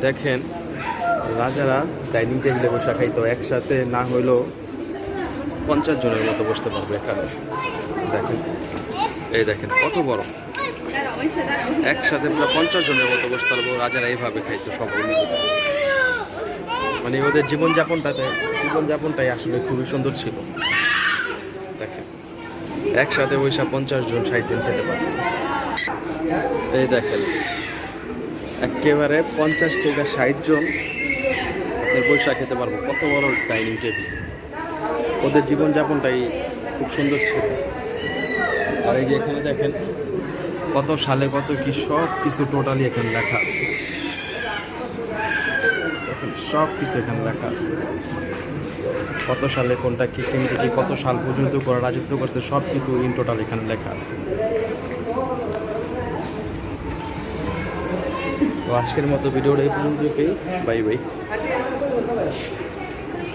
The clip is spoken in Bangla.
দেখেন রাজারা ডাইনিং টেবিলে বসে খাইতো, একসাথে না হইলেও 50 জনের মতো বসতে পারবে এখানে। দেখেন, এই দেখেন কত বড়, একসাথে প্রায় 50 জনের মতো বসতে পারবো। রাজারা এইভাবে খাইতো সবাই মিলে। মানে ওদের জীবনযাপনটাই আসলে খুবই সুন্দর ছিল। দেখেন একসাথে বৈশা 50 জন 60 জন খেতে পারে। এই দেখেন একেবারে 50 থেকে 60 জন আপনার বৈশা খেতে পারবো। কত বড় ডাইনিং টেবিল। ওদের জীবনযাপনটাই খুব সুন্দর ছিল। আর এই যে এখানে দেখেন কত সালে কত কি সব কিছু টোটালি এখানে লেখা আছে। দেখেন সব কিছু এখানে লেখা আছে, কত সালে কোনটা কি কেমনি কি কত সাল পর্যন্ত করে রাজত্ব করছে সব কিছু ইন টোটাল এখানে লেখা আছে। তো আজকের মতো ভিডিওটা এই পর্যন্তই। Bye bye.